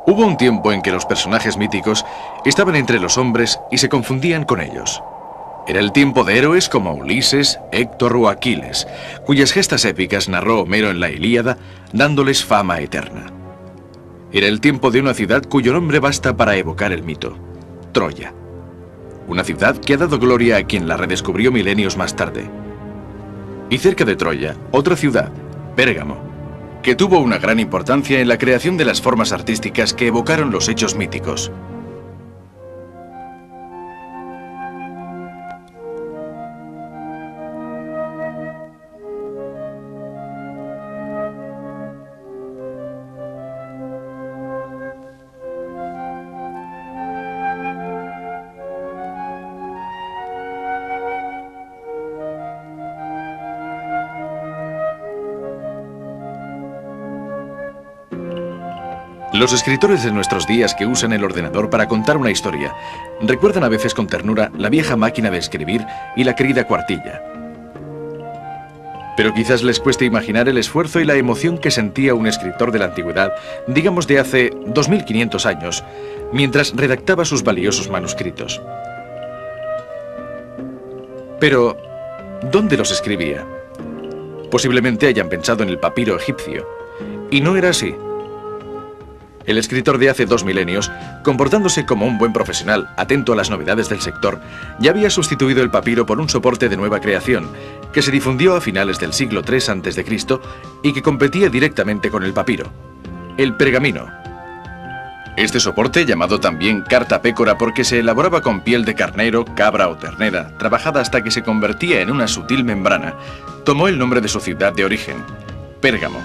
Hubo un tiempo en que los personajes míticos estaban entre los hombres y se confundían con ellos. Era el tiempo de héroes como Ulises, Héctor o Aquiles, cuyas gestas épicas narró Homero en la Ilíada, dándoles fama eterna. Era el tiempo de una ciudad cuyo nombre basta para evocar el mito: Troya. Una ciudad que ha dado gloria a quien la redescubrió milenios más tarde. Y cerca de Troya, otra ciudad, Pérgamo, que tuvo una gran importancia en la creación de las formas artísticas que evocaron los hechos míticos. Los escritores de nuestros días que usan el ordenador para contar una historia recuerdan a veces con ternura la vieja máquina de escribir y la querida cuartilla. Pero quizás les cueste imaginar el esfuerzo y la emoción que sentía un escritor de la antigüedad, digamos de hace 2500 años, mientras redactaba sus valiosos manuscritos. Pero, ¿dónde los escribía? Posiblemente hayan pensado en el papiro egipcio, y no era así. El escritor de hace 2 milenios, comportándose como un buen profesional, atento a las novedades del sector, ya había sustituido el papiro por un soporte de nueva creación, que se difundió a finales del siglo III a.C. y que competía directamente con el papiro: el pergamino. Este soporte, llamado también carta pécora porque se elaboraba con piel de carnero, cabra o ternera, trabajada hasta que se convertía en una sutil membrana, tomó el nombre de su ciudad de origen, Pérgamo.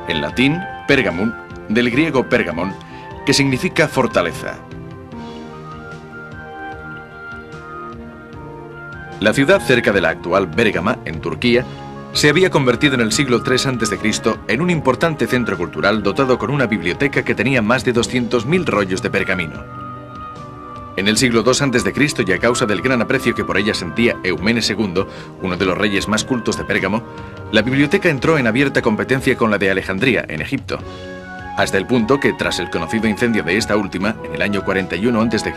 En latín, Pergamum, del griego Pergamón, que significa fortaleza. La ciudad cerca de la actual Bérgama, en Turquía, se había convertido en el siglo III a.C. en un importante centro cultural dotado con una biblioteca que tenía más de 200.000 rollos de pergamino. En el siglo II a.C., y a causa del gran aprecio que por ella sentía Eumenes II, uno de los reyes más cultos de Pérgamo, la biblioteca entró en abierta competencia con la de Alejandría, en Egipto, hasta el punto que, tras el conocido incendio de esta última, en el año 41 a.C.,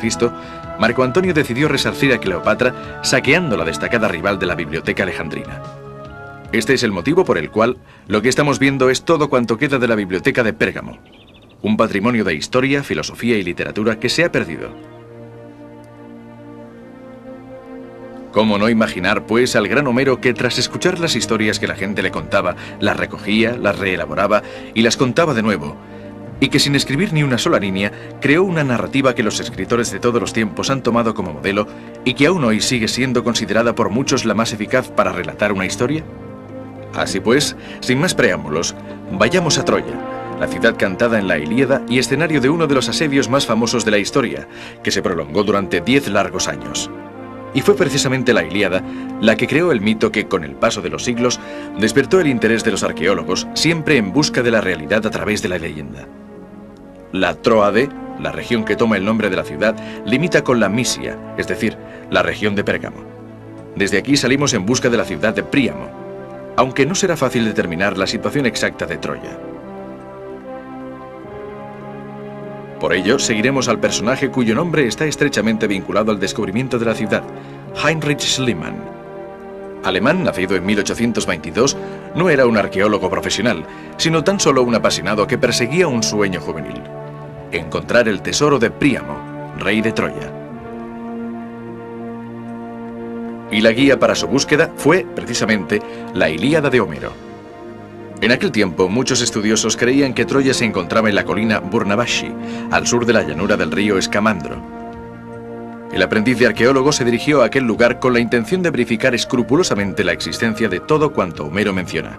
Marco Antonio decidió resarcir a Cleopatra saqueando la destacada rival de la biblioteca alejandrina. Este es el motivo por el cual lo que estamos viendo es todo cuanto queda de la biblioteca de Pérgamo, un patrimonio de historia, filosofía y literatura que se ha perdido. ¿Cómo no imaginar, pues, al gran Homero que, tras escuchar las historias que la gente le contaba, las recogía, las reelaboraba y las contaba de nuevo, y que sin escribir ni una sola línea, creó una narrativa que los escritores de todos los tiempos han tomado como modelo y que aún hoy sigue siendo considerada por muchos la más eficaz para relatar una historia? Así pues, sin más preámbulos, vayamos a Troya, la ciudad cantada en la Ilíada y escenario de uno de los asedios más famosos de la historia, que se prolongó durante 10 largos años. Y fue precisamente la Ilíada la que creó el mito que, con el paso de los siglos, despertó el interés de los arqueólogos, siempre en busca de la realidad a través de la leyenda. La Tróade, la región que toma el nombre de la ciudad, limita con la Misia, es decir, la región de Pérgamo. Desde aquí salimos en busca de la ciudad de Príamo, aunque no será fácil determinar la situación exacta de Troya. Por ello, seguiremos al personaje cuyo nombre está estrechamente vinculado al descubrimiento de la ciudad, Heinrich Schliemann. Alemán, nacido en 1822, no era un arqueólogo profesional, sino tan solo un apasionado que perseguía un sueño juvenil: encontrar el tesoro de Príamo, rey de Troya. Y la guía para su búsqueda fue, precisamente, la Ilíada de Homero. En aquel tiempo, muchos estudiosos creían que Troya se encontraba en la colina Burnavashi, al sur de la llanura del río Escamandro. El aprendiz de arqueólogo se dirigió a aquel lugar con la intención de verificar escrupulosamente la existencia de todo cuanto Homero menciona.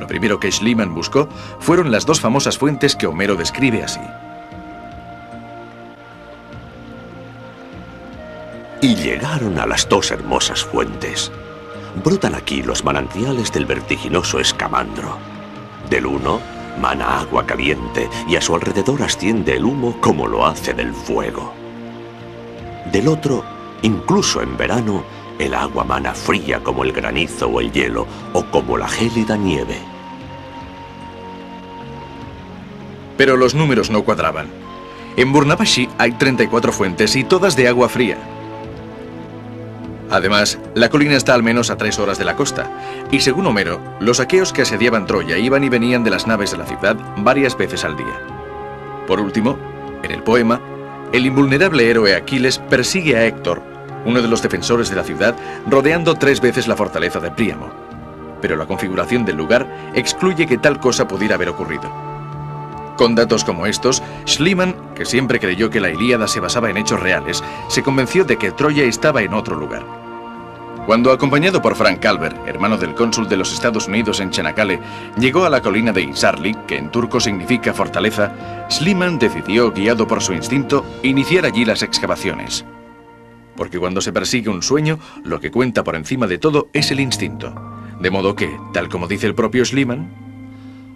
Lo primero que Schliemann buscó fueron las 2 famosas fuentes que Homero describe así. Y llegaron a las 2 hermosas fuentes. Brotan aquí los manantiales del vertiginoso Escamandro. Del uno mana agua caliente y a su alrededor asciende el humo como lo hace del fuego. Del otro, incluso en verano, el agua mana fría como el granizo o el hielo o como la gélida nieve. Pero los números no cuadraban. En Burnavashi hay 34 fuentes y todas de agua fría. Además, la colina está al menos a 3 horas de la costa, y según Homero, los aqueos que asediaban Troya iban y venían de las naves de la ciudad varias veces al día. Por último, en el poema, el invulnerable héroe Aquiles persigue a Héctor, uno de los defensores de la ciudad, rodeando 3 veces la fortaleza de Príamo. Pero la configuración del lugar excluye que tal cosa pudiera haber ocurrido. Con datos como estos, Schliemann, que siempre creyó que la Ilíada se basaba en hechos reales, se convenció de que Troya estaba en otro lugar. Cuando, acompañado por Frank Calver, hermano del cónsul de los Estados Unidos en Çanakkale, llegó a la colina de Hisarlik, que en turco significa fortaleza, Schliemann decidió, guiado por su instinto, iniciar allí las excavaciones. Porque cuando se persigue un sueño, lo que cuenta por encima de todo es el instinto. De modo que, tal como dice el propio Schliemann,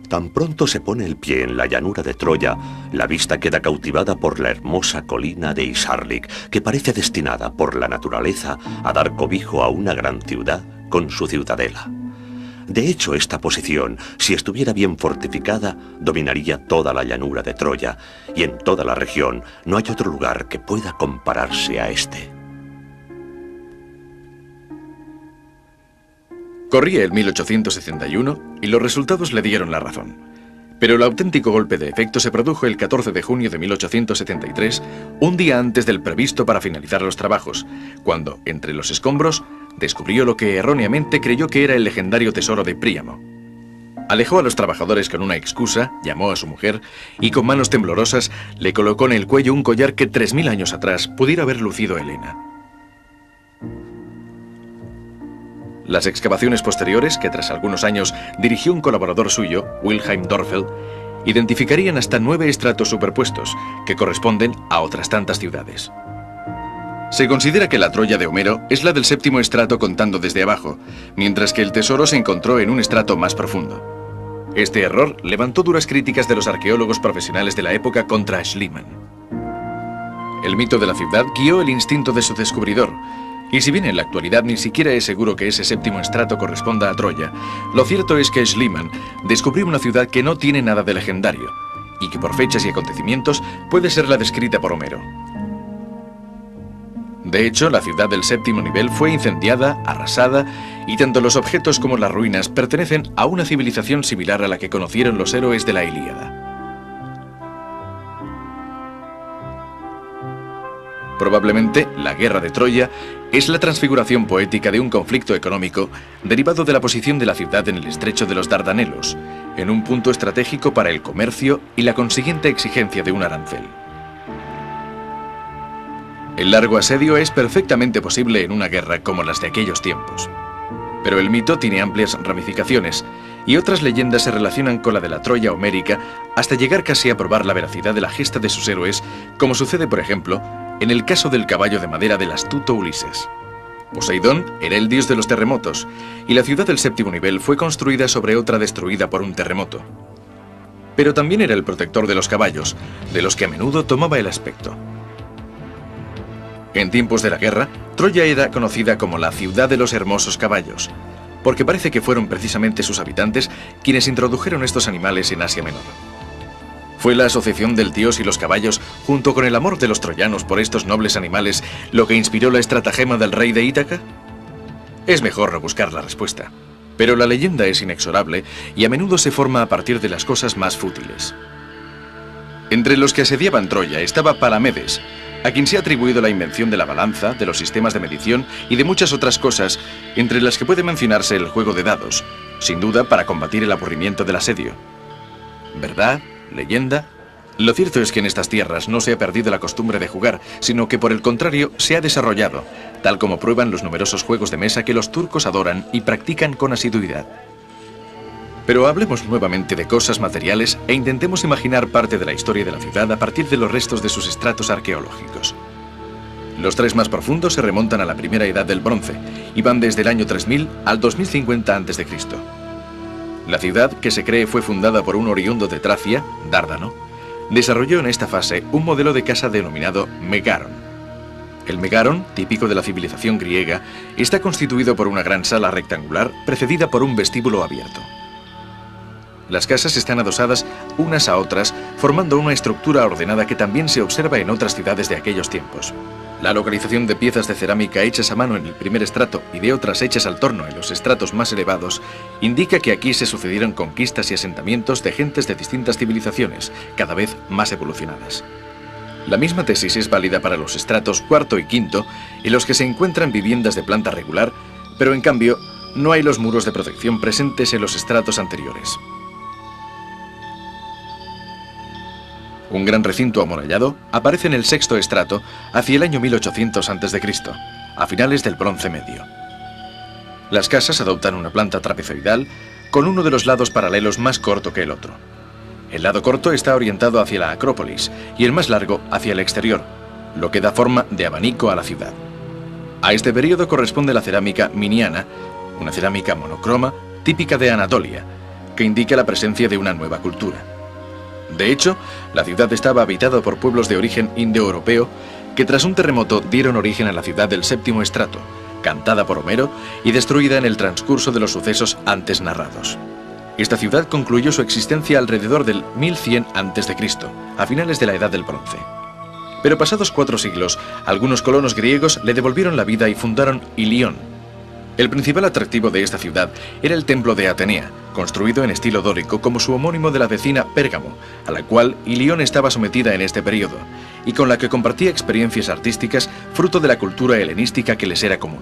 tan pronto se pone el pie en la llanura de Troya, la vista queda cautivada por la hermosa colina de Hisarlik, que parece destinada por la naturaleza a dar cobijo a una gran ciudad con su ciudadela. De hecho, esta posición, si estuviera bien fortificada, dominaría toda la llanura de Troya, y en toda la región no hay otro lugar que pueda compararse a este. Corría el 1871 y los resultados le dieron la razón. Pero el auténtico golpe de efecto se produjo el 14 de junio de 1873, un día antes del previsto para finalizar los trabajos, cuando, entre los escombros, descubrió lo que erróneamente creyó que era el legendario tesoro de Príamo. Alejó a los trabajadores con una excusa, llamó a su mujer y con manos temblorosas le colocó en el cuello un collar que 3000 años atrás pudiera haber lucido Helena. Las excavaciones posteriores, que tras algunos años dirigió un colaborador suyo, Wilhelm Dorfel, identificarían hasta 9 estratos superpuestos, que corresponden a otras tantas ciudades. Se considera que la Troya de Homero es la del 7º estrato contando desde abajo, mientras que el tesoro se encontró en un estrato más profundo. Este error levantó duras críticas de los arqueólogos profesionales de la época contra Schliemann. El mito de la ciudad guió el instinto de su descubridor, y si bien en la actualidad ni siquiera es seguro que ese 7º estrato corresponda a Troya, lo cierto es que Schliemann descubrió una ciudad que no tiene nada de legendario, y que por fechas y acontecimientos puede ser la descrita por Homero. De hecho, la ciudad del 7º nivel fue incendiada, arrasada, y tanto los objetos como las ruinas pertenecen a una civilización similar a la que conocieron los héroes de la Ilíada. Probablemente, la guerra de Troya es la transfiguración poética de un conflicto económico derivado de la posición de la ciudad en el estrecho de los Dardanelos, en un punto estratégico para el comercio y la consiguiente exigencia de un arancel. El largo asedio es perfectamente posible en una guerra como las de aquellos tiempos. Pero el mito tiene amplias ramificaciones, y otras leyendas se relacionan con la de la Troya homérica hasta llegar casi a probar la veracidad de la gesta de sus héroes, como sucede, por ejemplo, en el caso del caballo de madera del astuto Ulises. Poseidón era el dios de los terremotos, y la ciudad del 7º nivel fue construida sobre otra destruida por un terremoto. Pero también era el protector de los caballos, de los que a menudo tomaba el aspecto. En tiempos de la guerra, Troya era conocida como la ciudad de los hermosos caballos, porque parece que fueron precisamente sus habitantes quienes introdujeron estos animales en Asia Menor. ¿Fue la asociación del dios y los caballos, junto con el amor de los troyanos por estos nobles animales, lo que inspiró la estratagema del rey de Ítaca? Es mejor rebuscar la respuesta, pero la leyenda es inexorable y a menudo se forma a partir de las cosas más fútiles. Entre los que asediaban Troya estaba Palamedes, a quien se ha atribuido la invención de la balanza, de los sistemas de medición y de muchas otras cosas, entre las que puede mencionarse el juego de dados, sin duda para combatir el aburrimiento del asedio. ¿Verdad? ¿Leyenda? Lo cierto es que en estas tierras no se ha perdido la costumbre de jugar, sino que por el contrario se ha desarrollado, tal como prueban los numerosos juegos de mesa que los turcos adoran y practican con asiduidad. Pero hablemos nuevamente de cosas materiales e intentemos imaginar parte de la historia de la ciudad a partir de los restos de sus estratos arqueológicos. Los 3 más profundos se remontan a la primera edad del bronce y van desde el año 3000 al 2050 a.C. La ciudad, que se cree fue fundada por un oriundo de Tracia, Dárdano, desarrolló en esta fase un modelo de casa denominado megaron. El megaron, típico de la civilización griega, está constituido por una gran sala rectangular precedida por un vestíbulo abierto. Las casas están adosadas unas a otras, formando una estructura ordenada que también se observa en otras ciudades de aquellos tiempos. La localización de piezas de cerámica hechas a mano en el primer estrato y de otras hechas al torno en los estratos más elevados indica que aquí se sucedieron conquistas y asentamientos de gentes de distintas civilizaciones, cada vez más evolucionadas. La misma tesis es válida para los estratos cuarto y quinto, en los que se encuentran viviendas de planta regular, pero en cambio no hay los muros de protección presentes en los estratos anteriores. Un gran recinto amurallado aparece en el sexto estrato hacia el año 1800 a.C., a finales del Bronce Medio. Las casas adoptan una planta trapezoidal con uno de los lados paralelos más corto que el otro. El lado corto está orientado hacia la Acrópolis y el más largo hacia el exterior, lo que da forma de abanico a la ciudad. A este periodo corresponde la cerámica miniana, una cerámica monocroma típica de Anatolia, que indica la presencia de una nueva cultura. De hecho, la ciudad estaba habitada por pueblos de origen indoeuropeo que tras un terremoto dieron origen a la ciudad del séptimo estrato, cantada por Homero y destruida en el transcurso de los sucesos antes narrados. Esta ciudad concluyó su existencia alrededor del 1100 a.C., a finales de la Edad del Bronce. Pero pasados 4 siglos, algunos colonos griegos le devolvieron la vida y fundaron Ilión. El principal atractivo de esta ciudad era el templo de Atenea, construido en estilo dórico como su homónimo de la vecina Pérgamo, a la cual Ilión estaba sometida en este periodo, y con la que compartía experiencias artísticas fruto de la cultura helenística que les era común.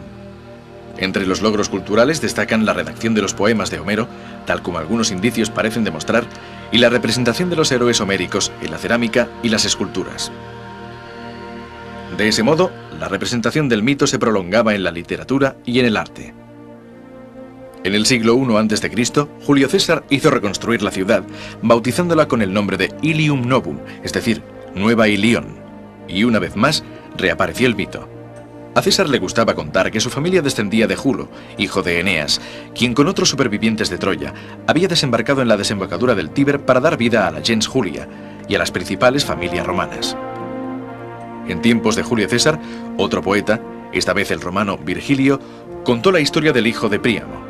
Entre los logros culturales destacan la redacción de los poemas de Homero, tal como algunos indicios parecen demostrar, y la representación de los héroes homéricos en la cerámica y las esculturas. De ese modo, la representación del mito se prolongaba en la literatura y en el arte. En el siglo I a.C., Julio César hizo reconstruir la ciudad, bautizándola con el nombre de Ilium Novum, es decir, Nueva Ilión, y una vez más reapareció el mito. A César le gustaba contar que su familia descendía de Julo, hijo de Eneas, quien con otros supervivientes de Troya había desembarcado en la desembocadura del Tíber para dar vida a la gens Julia y a las principales familias romanas. En tiempos de Julio César, otro poeta, esta vez el romano Virgilio, contó la historia del hijo de Príamo.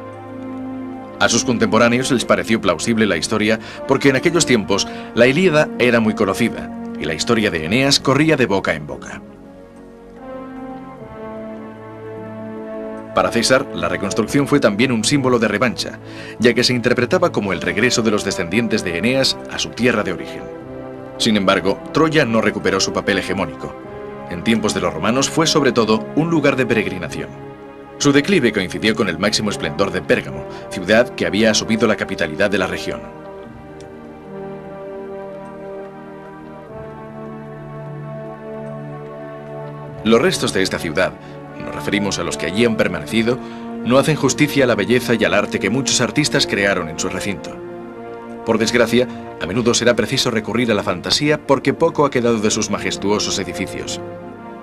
A sus contemporáneos les pareció plausible la historia porque en aquellos tiempos la Ilíada era muy conocida y la historia de Eneas corría de boca en boca. Para César, la reconstrucción fue también un símbolo de revancha, ya que se interpretaba como el regreso de los descendientes de Eneas a su tierra de origen. Sin embargo, Troya no recuperó su papel hegemónico. En tiempos de los romanos fue sobre todo un lugar de peregrinación. Su declive coincidió con el máximo esplendor de Pérgamo, ciudad que había asumido la capitalidad de la región. Los restos de esta ciudad, nos referimos a los que allí han permanecido, no hacen justicia a la belleza y al arte que muchos artistas crearon en su recinto. Por desgracia, a menudo será preciso recurrir a la fantasía porque poco ha quedado de sus majestuosos edificios.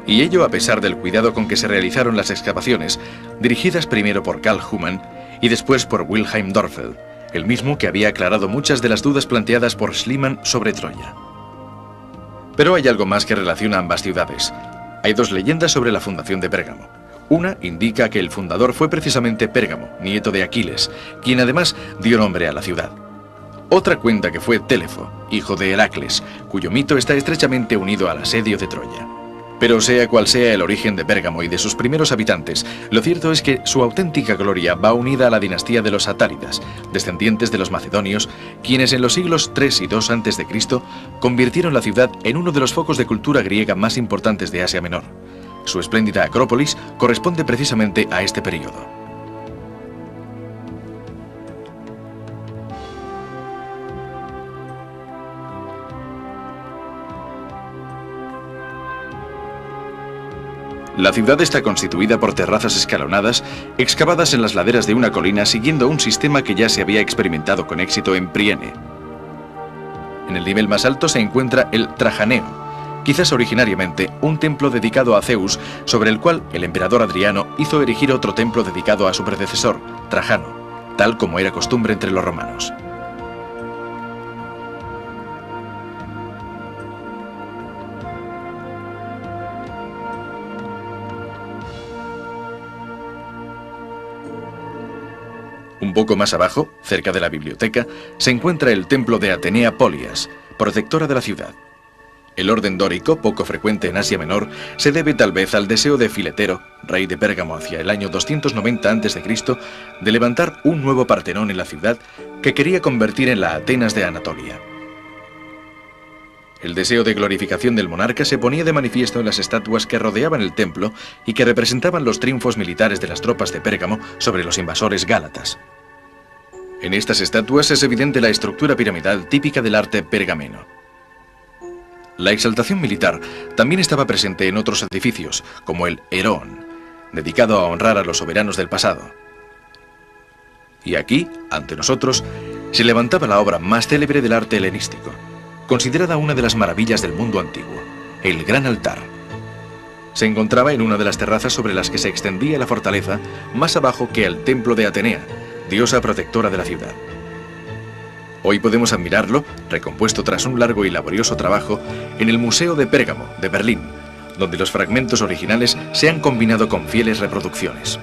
Y ello a pesar del cuidado con que se realizaron las excavaciones, dirigidas primero por Carl Humann y después por Wilhelm Dörpfel, el mismo que había aclarado muchas de las dudas planteadas por Schliemann sobre Troya. Pero hay algo más que relaciona ambas ciudades. Hay 2 leyendas sobre la fundación de Pérgamo. Una indica que el fundador fue precisamente Pérgamo, nieto de Aquiles, quien además dio nombre a la ciudad. Otra cuenta que fue Telefo, hijo de Heracles, cuyo mito está estrechamente unido al asedio de Troya. Pero sea cual sea el origen de Pérgamo y de sus primeros habitantes, lo cierto es que su auténtica gloria va unida a la dinastía de los atáridas, descendientes de los macedonios, quienes en los siglos 3 y 2 a.C. convirtieron la ciudad en uno de los focos de cultura griega más importantes de Asia Menor. Su espléndida Acrópolis corresponde precisamente a este periodo. La ciudad está constituida por terrazas escalonadas, excavadas en las laderas de una colina siguiendo un sistema que ya se había experimentado con éxito en Priene. En el nivel más alto se encuentra el Trajaneo, quizás originariamente un templo dedicado a Zeus, sobre el cual el emperador Adriano hizo erigir otro templo dedicado a su predecesor, Trajano, tal como era costumbre entre los romanos. Un poco más abajo, cerca de la biblioteca, se encuentra el templo de Atenea Polias, protectora de la ciudad. El orden dórico, poco frecuente en Asia Menor, se debe tal vez al deseo de Filetero, rey de Pérgamo hacia el año 290 a.C., de levantar un nuevo Partenón en la ciudad que quería convertir en la Atenas de Anatolia. El deseo de glorificación del monarca se ponía de manifiesto en las estatuas que rodeaban el templo y que representaban los triunfos militares de las tropas de Pérgamo sobre los invasores gálatas. En estas estatuas es evidente la estructura piramidal típica del arte pergameno. La exaltación militar también estaba presente en otros edificios, como el Herón, dedicado a honrar a los soberanos del pasado. Y aquí, ante nosotros, se levantaba la obra más célebre del arte helenístico, considerada una de las maravillas del mundo antiguo, el Gran Altar. Se encontraba en una de las terrazas sobre las que se extendía la fortaleza, más abajo que el templo de Atenea, diosa protectora de la ciudad. Hoy podemos admirarlo, recompuesto tras un largo y laborioso trabajo, en el Museo de Pérgamo, de Berlín, donde los fragmentos originales se han combinado con fieles reproducciones.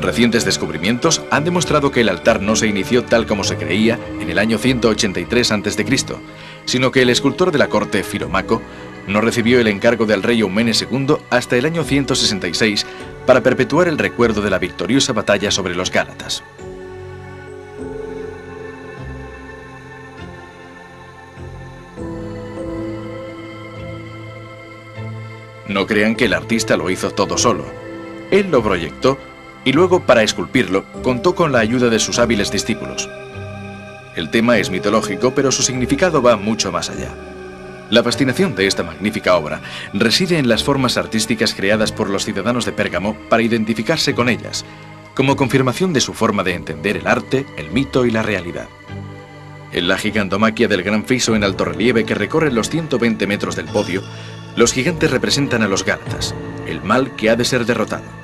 Recientes descubrimientos han demostrado que el altar no se inició tal como se creía en el año 183 a.C., sino que el escultor de la corte, Filomaco, no recibió el encargo del rey Eumenes II hasta el año 166 para perpetuar el recuerdo de la victoriosa batalla sobre los gálatas. No crean que el artista lo hizo todo solo. Él lo proyectó y luego, para esculpirlo, contó con la ayuda de sus hábiles discípulos. El tema es mitológico, pero su significado va mucho más allá. La fascinación de esta magnífica obra reside en las formas artísticas creadas por los ciudadanos de Pérgamo para identificarse con ellas, como confirmación de su forma de entender el arte, el mito y la realidad. En la gigantomaquia del gran friso en alto relieve que recorre los 120 metros del podio, los gigantes representan a los gálatas, el mal que ha de ser derrotado.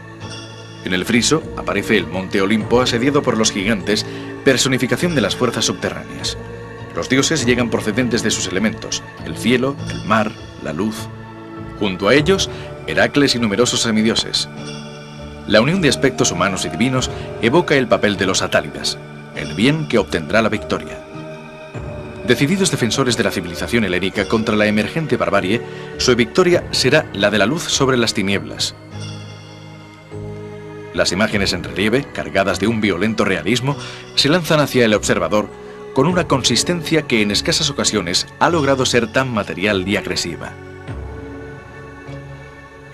En el friso aparece el monte Olimpo asediado por los gigantes, personificación de las fuerzas subterráneas. Los dioses llegan procedentes de sus elementos, el cielo, el mar, la luz. Junto a ellos, Heracles y numerosos semidioses. La unión de aspectos humanos y divinos evoca el papel de los atálidas, el bien que obtendrá la victoria. Decididos defensores de la civilización helénica contra la emergente barbarie, su victoria será la de la luz sobre las tinieblas. Las imágenes en relieve, cargadas de un violento realismo, se lanzan hacia el observador con una consistencia que en escasas ocasiones ha logrado ser tan material y agresiva.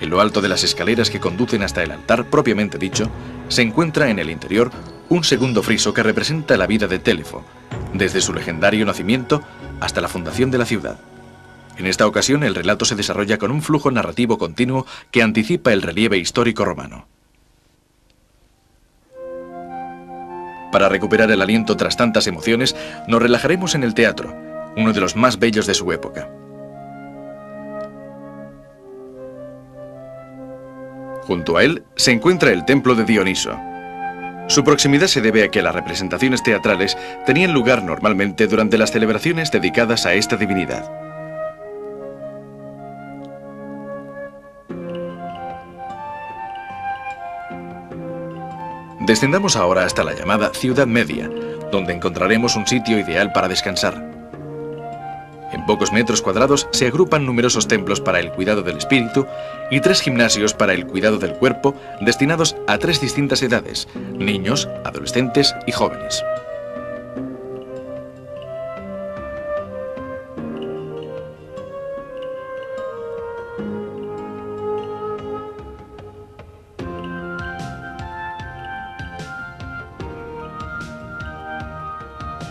En lo alto de las escaleras que conducen hasta el altar propiamente dicho, se encuentra en el interior un segundo friso que representa la vida de Télefo, desde su legendario nacimiento hasta la fundación de la ciudad. En esta ocasión el relato se desarrolla con un flujo narrativo continuo que anticipa el relieve histórico romano. Para recuperar el aliento tras tantas emociones, nos relajaremos en el teatro, uno de los más bellos de su época. Junto a él se encuentra el templo de Dioniso. Su proximidad se debe a que las representaciones teatrales tenían lugar normalmente durante las celebraciones dedicadas a esta divinidad. Descendamos ahora hasta la llamada Ciudad Media, donde encontraremos un sitio ideal para descansar. En pocos metros cuadrados se agrupan numerosos templos para el cuidado del espíritu y 3 gimnasios para el cuidado del cuerpo destinados a 3 distintas edades: niños, adolescentes y jóvenes.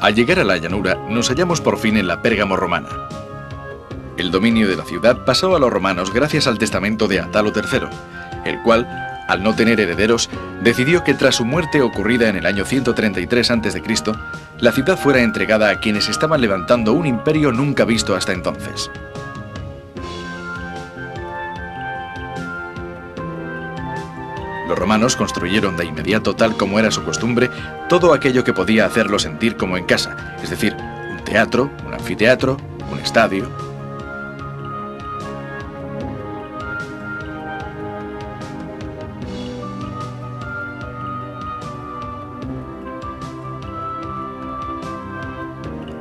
Al llegar a la llanura, nos hallamos por fin en la Pérgamo romana. El dominio de la ciudad pasó a los romanos gracias al testamento de Atalo III, el cual, al no tener herederos, decidió que tras su muerte ocurrida en el año 133 a.C., la ciudad fuera entregada a quienes estaban levantando un imperio nunca visto hasta entonces. Los romanos construyeron de inmediato, tal como era su costumbre, todo aquello que podía hacerlo sentir como en casa, es decir, un teatro, un anfiteatro, un estadio.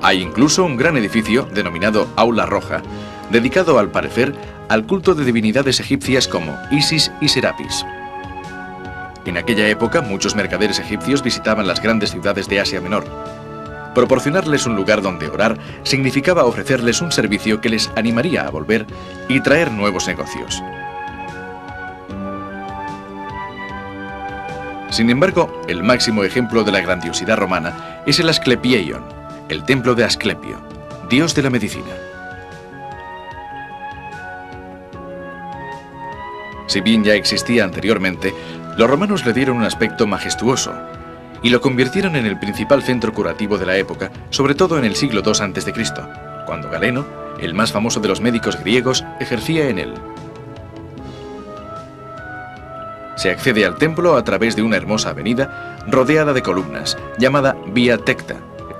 Hay incluso un gran edificio, denominado Aula Roja, dedicado al parecer al culto de divinidades egipcias como Isis y Serapis. En aquella época, muchos mercaderes egipcios visitaban las grandes ciudades de Asia Menor. Proporcionarles un lugar donde orar significaba ofrecerles un servicio que les animaría a volver y traer nuevos negocios. Sin embargo, el máximo ejemplo de la grandiosidad romana es el Asclepieion, el templo de Asclepio, dios de la medicina. Si bien ya existía anteriormente, los romanos le dieron un aspecto majestuoso y lo convirtieron en el principal centro curativo de la época, sobre todo en el siglo II a.C., cuando Galeno, el más famoso de los médicos griegos, ejercía en él. Se accede al templo a través de una hermosa avenida rodeada de columnas, llamada Via Tecta,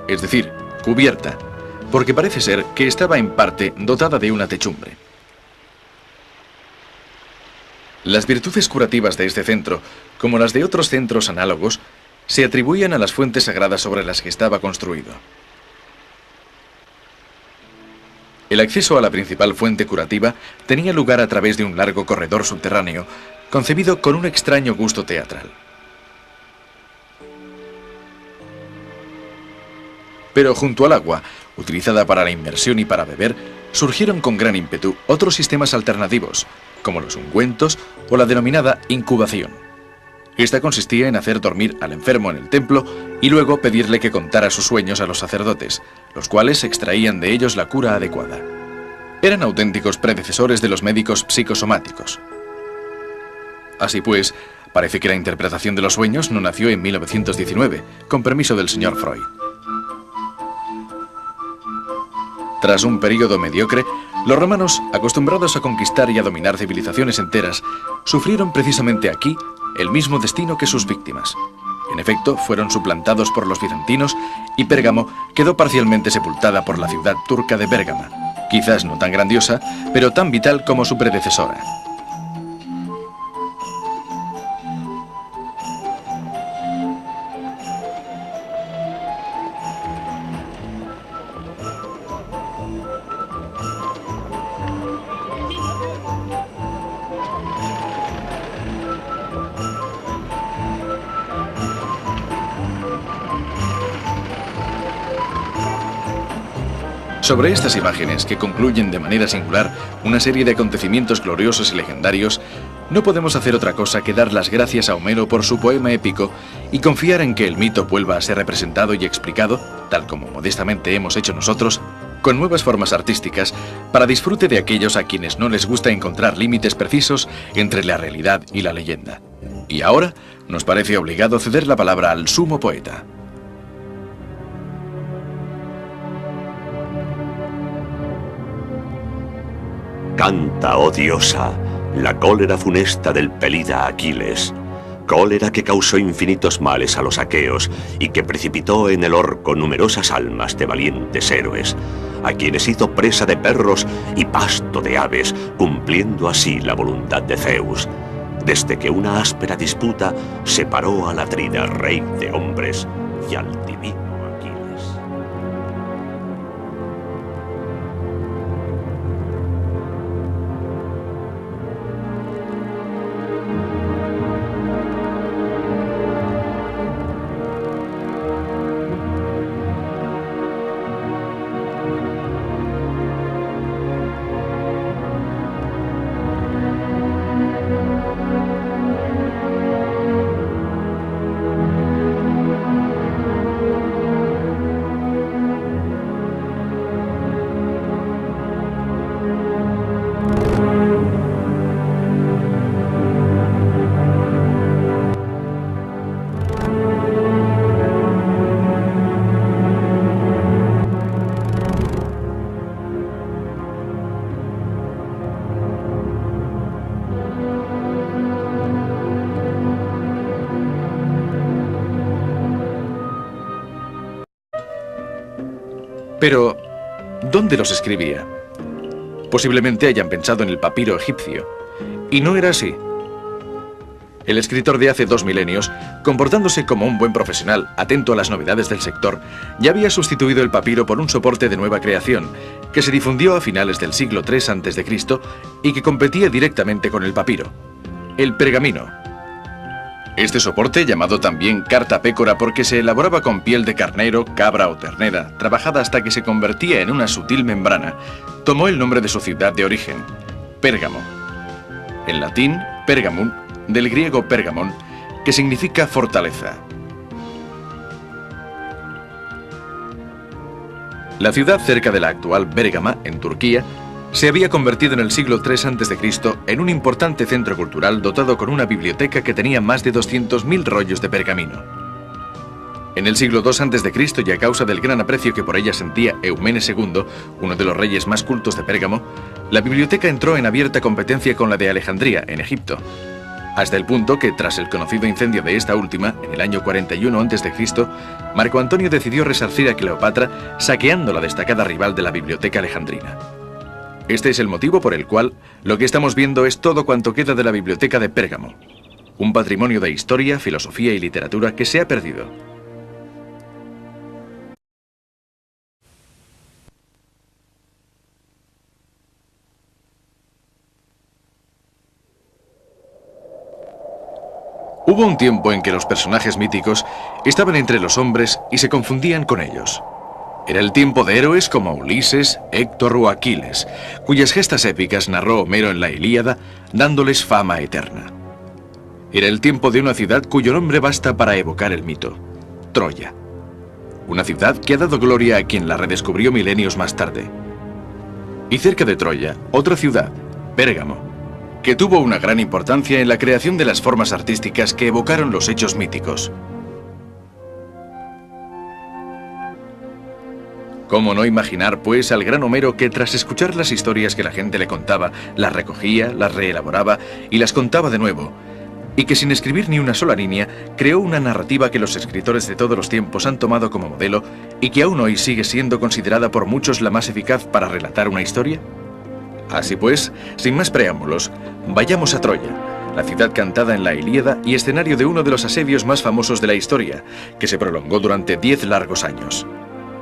es decir, cubierta, porque parece ser que estaba en parte dotada de una techumbre. Las virtudes curativas de este centro, como las de otros centros análogos, se atribuían a las fuentes sagradas sobre las que estaba construido. El acceso a la principal fuente curativa tenía lugar a través de un largo corredor subterráneo, concebido con un extraño gusto teatral. Pero junto al agua, utilizada para la inmersión y para beber, surgieron con gran ímpetu otros sistemas alternativos, como los ungüentos o la denominada incubación. Esta consistía en hacer dormir al enfermo en el templo y luego pedirle que contara sus sueños a los sacerdotes, los cuales extraían de ellos la cura adecuada. Eran auténticos predecesores de los médicos psicosomáticos. Así pues, parece que la interpretación de los sueños no nació en 1919, con permiso del señor Freud. Tras un período mediocre, los romanos, acostumbrados a conquistar y a dominar civilizaciones enteras, sufrieron precisamente aquí el mismo destino que sus víctimas. En efecto, fueron suplantados por los bizantinos y Pérgamo quedó parcialmente sepultada por la ciudad turca de Bérgama, quizás no tan grandiosa, pero tan vital como su predecesora. Sobre estas imágenes, que concluyen de manera singular una serie de acontecimientos gloriosos y legendarios, no podemos hacer otra cosa que dar las gracias a Homero por su poema épico y confiar en que el mito vuelva a ser representado y explicado, tal como modestamente hemos hecho nosotros, con nuevas formas artísticas, para disfrute de aquellos a quienes no les gusta encontrar límites precisos entre la realidad y la leyenda. Y ahora nos parece obligado ceder la palabra al sumo poeta. Canta, oh diosa, la cólera funesta del pelida Aquiles, cólera que causó infinitos males a los aqueos y que precipitó en el orco numerosas almas de valientes héroes, a quienes hizo presa de perros y pasto de aves, cumpliendo así la voluntad de Zeus, desde que una áspera disputa separó al Atrida, rey de hombres, y al divino Aquiles. Pero, ¿dónde los escribía? Posiblemente hayan pensado en el papiro egipcio, y no era así. El escritor de hace 2 milenios, comportándose como un buen profesional, atento a las novedades del sector, ya había sustituido el papiro por un soporte de nueva creación, que se difundió a finales del siglo III a.C. y que competía directamente con el papiro: el pergamino. Este soporte, llamado también carta pécora porque se elaboraba con piel de carnero, cabra o ternera, trabajada hasta que se convertía en una sutil membrana, tomó el nombre de su ciudad de origen, Pérgamo. En latín, Pergamum, del griego Pergamon, que significa fortaleza. La ciudad cerca de la actual Bérgama, en Turquía, se había convertido en el siglo III a.C. en un importante centro cultural dotado con una biblioteca que tenía más de 200.000 rollos de pergamino. En el siglo II a.C., y a causa del gran aprecio que por ella sentía Eumenes II, uno de los reyes más cultos de Pérgamo, la biblioteca entró en abierta competencia con la de Alejandría, en Egipto, hasta el punto que, tras el conocido incendio de esta última, en el año 41 a.C., Marco Antonio decidió resarcir a Cleopatra saqueando la destacada rival de la biblioteca alejandrina. Este es el motivo por el cual lo que estamos viendo es todo cuanto queda de la biblioteca de Pérgamo, un patrimonio de historia, filosofía y literatura que se ha perdido. Hubo un tiempo en que los personajes míticos estaban entre los hombres y se confundían con ellos. Era el tiempo de héroes como Ulises, Héctor o Aquiles, cuyas gestas épicas narró Homero en la Ilíada, dándoles fama eterna. Era el tiempo de una ciudad cuyo nombre basta para evocar el mito: Troya. Una ciudad que ha dado gloria a quien la redescubrió milenios más tarde. Y cerca de Troya, otra ciudad, Pérgamo, que tuvo una gran importancia en la creación de las formas artísticas que evocaron los hechos míticos. ¿Cómo no imaginar, pues, al gran Homero que, tras escuchar las historias que la gente le contaba, las recogía, las reelaboraba y las contaba de nuevo, y que sin escribir ni una sola línea, creó una narrativa que los escritores de todos los tiempos han tomado como modelo y que aún hoy sigue siendo considerada por muchos la más eficaz para relatar una historia? Así pues, sin más preámbulos, vayamos a Troya, la ciudad cantada en la Ilíada y escenario de uno de los asedios más famosos de la historia, que se prolongó durante 10 largos años.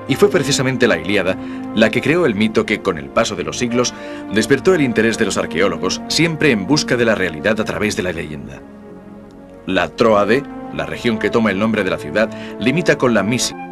Y fue precisamente la Ilíada la que creó el mito que, con el paso de los siglos, despertó el interés de los arqueólogos, siempre en busca de la realidad a través de la leyenda. La Tróade, la región que toma el nombre de la ciudad, limita con la Misia.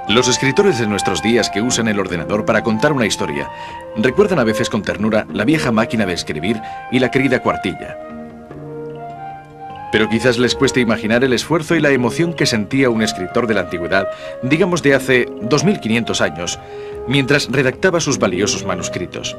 Los escritores de nuestros días que usan el ordenador para contar una historia recuerdan a veces con ternura la vieja máquina de escribir y la querida cuartilla. Pero quizás les cueste imaginar el esfuerzo y la emoción que sentía un escritor de la antigüedad, digamos de hace 2500 años, mientras redactaba sus valiosos manuscritos.